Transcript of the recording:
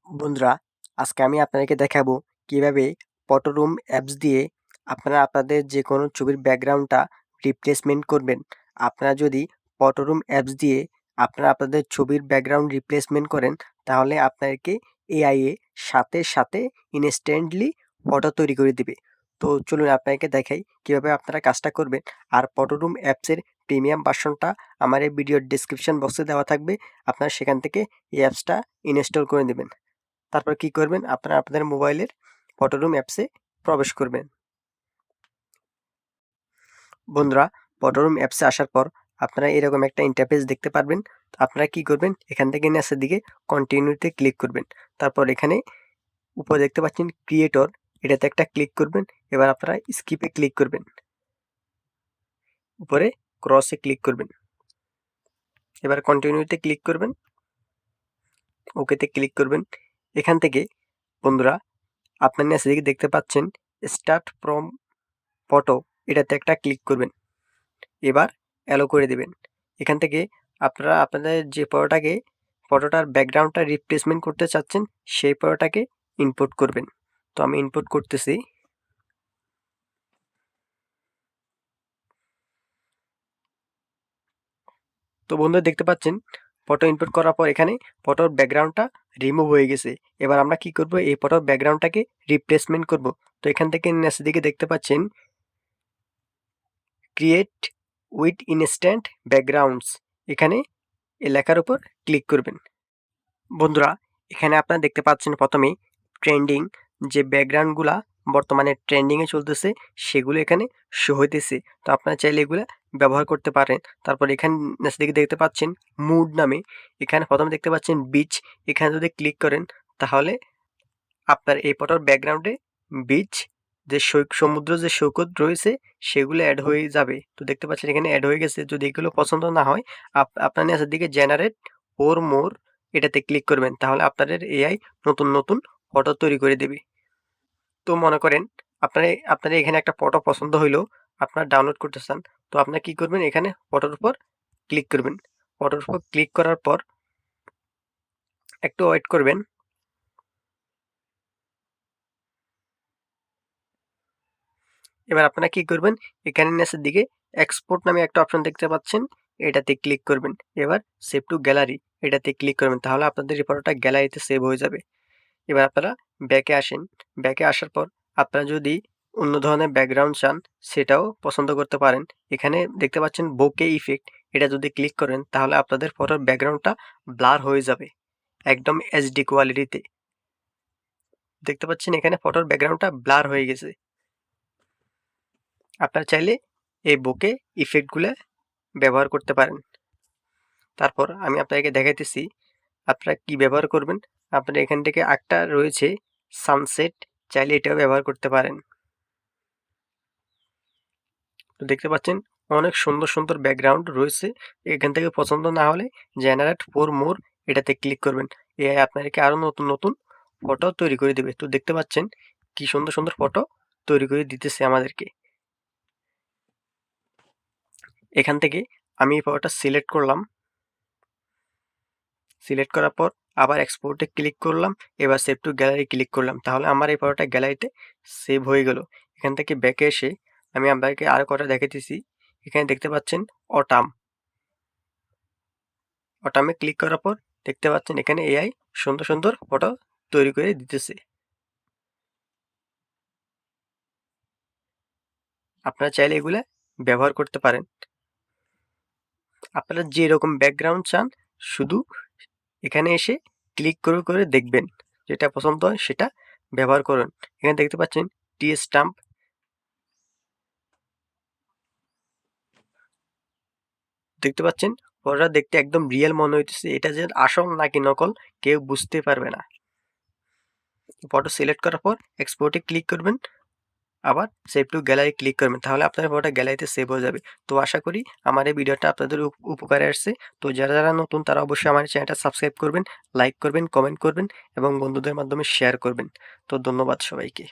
বন্ধুরা, আজকে আমি আপনাদেরকে দেখাবো কিভাবে ফটোরুম অ্যাপস দিয়ে আপনারা আপনাদের যে কোনো ছবির ব্যাকগ্রাউন্ডটা রিপ্লেসমেন্ট করবেন। আপনারা যদি ফটোরুম অ্যাপস দিয়ে আপনারা আপনাদের ছবির ব্যাকগ্রাউন্ড রিপ্লেসমেন্ট করেন, তাহলে আপনাদেরকে এআই সাথে সাথে ইনস্ট্যান্টলি ফটো তৈরি করে দিবে। তো চলুন আপনাদেরকে দেখাই কিভাবে আপনারা কাজটা করবেন। আর ফটোরুম অ্যাপসের প্রিমিয়াম ভার্সনটা আমার এই ভিডিওর ডেসক্রিপশন বক্সে দেওয়া থাকবে। আপনারা সেখান থেকে এই অ্যাপসটা ইনস্টল করে নেবেন। তারপর কি করবেন, আপনারা আপনাদের মোবাইলের ফটোরুম অ্যাপসে প্রবেশ করবেন। বন্ধুরা, ফটোরুম অ্যাপসে আসার পর আপনারা এরকম একটা ইন্টারফেস দেখতে পারবেন। আপনারা কি করবেন, এখান থেকে নিচের দিকে কন্টিনিউতে ক্লিক করবেন। তারপর এখানে উপরে দেখতে পাচ্ছেন ক্রিয়েটর, এটাতে একটা ক্লিক করবেন। এবার আপনারা স্কিপে ক্লিক করবেন, উপরে ক্রসে ক্লিক করবেন। এবার কন্টিনিউতে ক্লিক করবেন, ওকেতে ক্লিক করবেন। এখান থেকে বন্ধুরা আপনার নিচের দিকে দেখতে পাচ্ছেন স্টার্ট ফ্রম ফটো, এটাতে একটা ক্লিক করবেন। এবার অ্যালো করে দেবেন। এখান থেকে আপনারা আপনাদের যে ফটোটার ব্যাকগ্রাউন্ডটা রিপ্লেসমেন্ট করতে চাচ্ছেন সেই ফটোটাকে ইনপুট করবেন। তো আমি ইনপুট করতেছি। তো বন্ধুরা দেখতে পাচ্ছেন ফটো ইনপুট করার পর এখানে ফটোর ব্যাকগ্রাউন্ডটা রিমুভ হয়ে গেছে। এবার আমরা কি করব, এই ফটোর ব্যাকগ্রাউন্ডটাকে রিপ্লেসমেন্ট করব। তো এখান থেকে নিচের দিকে দেখতে পাচ্ছেন ক্রিয়েট উইথ ইনস্ট্যান্ট ব্যাকগ্রাউন্ডস, এখানে এই লেখার উপর ক্লিক করবেন। বন্ধুরা, এখানে আপনারা দেখতে পাচ্ছেন প্রথমেই ট্রেন্ডিং যে ব্যাকগ্রাউন্ডগুলা বর্তমানে ট্রেন্ডিংয়ে চলতেছে সেগুলো এখানে শো হইতেছে। তো আপনারা চাইলে এগুলো ব্যবহার করতে পারেন। তারপর এখানে নিচের দিকে দেখতে পাচ্ছেন মুড নামে, এখানে প্রথমে দেখতে পাচ্ছেন বিচ, এখানে যদি ক্লিক করেন তাহলে আপনার এই ফটোর ব্যাকগ্রাউন্ডে বিচ যে সমুদ্র যে সৈকত রয়েছে সেগুলো অ্যাড হয়ে যাবে। তো দেখতে পাচ্ছেন এখানে অ্যাড হয়ে গেছে। যদি এগুলো পছন্দ না হয় আপনার নিচের দিকে জেনারেট ওর মোর এটাতে ক্লিক করবেন, তাহলে আপনাদের এআই নতুন নতুন ফটো তৈরি করে দেবে। তো মনে করেন আপনার এখানে একটা ফটো পছন্দ হইলো, আপনার ডাউনলোড করতে চান। তো আপনার কি করবেন, এখানে ফটোর উপর ক্লিক করবেন। ফটোর উপর ক্লিক করার পর একটু ওয়েট করবেন। এবার আপনারা কি করবেন, এখানে নিচের দিকে এক্সপোর্ট নামে একটা অপশন দেখতে পাচ্ছেন, এটাতে ক্লিক করবেন। এবার সেভ টু গ্যালারি এটাতে ক্লিক করবেন, তাহলে আপনাদের এই ফটোটা গ্যালারিতে সেভ হয়ে যাবে। এবার আপনারা ব্যাকে আসেন। ব্যাকে আসার পর আপনারা যদি অন্য ধরনের ব্যাকগ্রাউন্ড চান সেটাও পছন্দ করতে পারেন। এখানে দেখতে পাচ্ছেন বোকে ইফেক্ট, এটা যদি ক্লিক করেন তাহলে আপনাদের ফটোর ব্যাকগ্রাউন্ডটা ব্লার হয়ে যাবে একদম এইচডি কোয়ালিটিতে। দেখতে পাচ্ছেন এখানে ফটোর ব্যাকগ্রাউন্ডটা ব্লার হয়ে গেছে। আপনারা চাইলে এই বোকে ইফেক্টগুলো ব্যবহার করতে পারেন। তারপর আমি আপনাকে দেখাইতেছি আপনারা কি ব্যবহার করবেন। আপনারা এখান থেকে একটা রয়েছে সানসেট, চাইলে এটাও ব্যবহার করতে পারেন। তো দেখতে পাচ্ছেন অনেক সুন্দর সুন্দর ব্যাকগ্রাউন্ড রয়েছে। এখান থেকে পছন্দ না হলে জেনারেট ফর মোর এটাতে ক্লিক করবেন। এআই আপনাদেরকে আরও নতুন নতুন ফটো তৈরি করে দেবে। তো দেখতে পাচ্ছেন কি সুন্দর সুন্দর ফটো তৈরি করে দিতেছে আমাদেরকে। এখান থেকে আমি এই ফটোটা সিলেক্ট করলাম। সিলেক্ট করার পর আবার এক্সপোর্টে ক্লিক করলাম। এবার সেভ টু গ্যালারি ক্লিক করলাম, তাহলে আমার এই ফটোটা গ্যালারিতে সেভ হয়ে গেল। এখান থেকে ব্যাকে এসে আমি আপনাদেরকে আরও কটা দেখাইতেছি। এখানে দেখতে পাচ্ছেন অটামে ক্লিক করার পর দেখতে পাচ্ছেন এখানে এআই সুন্দর সুন্দর ফটো তৈরি করে দিতেছে। আপনারা চাইলে এগুলা ব্যবহার করতে পারেন। আপনারা যে রকম ব্যাকগ্রাউন্ড চান শুধু এখানে এসে ক্লিক করে করে দেখবেন, যেটা পছন্দ হয় সেটা ব্যবহার করুন। এখানে দেখতে পাচ্ছেন টি স্টাম্প, দেখতে পাচ্ছেন ফটোটা দেখতে একদম রিয়েল মনে হইতেছে। এটা যে আসল নাকি নকল কেউ বুঝতে পারবে না। ফটো সিলেক্ট করার পর এক্সপোর্টে ক্লিক করবেন, আবার সেভ টু গ্যালারি ক্লিক করবেন, তাহলে আপনার ফটোটা গ্যালারিতে সেভ হয়ে যাবে। তো আশা করি আমার এই ভিডিওটা আপনাদের উপকারে আসছে। তো যারা যারা নতুন তারা অবশ্যই আমার চ্যানেলটা সাবস্ক্রাইব করবেন, লাইক করবেন, কমেন্ট করবেন এবং বন্ধুদের মাধ্যমে শেয়ার করবেন। তো ধন্যবাদ সবাইকে।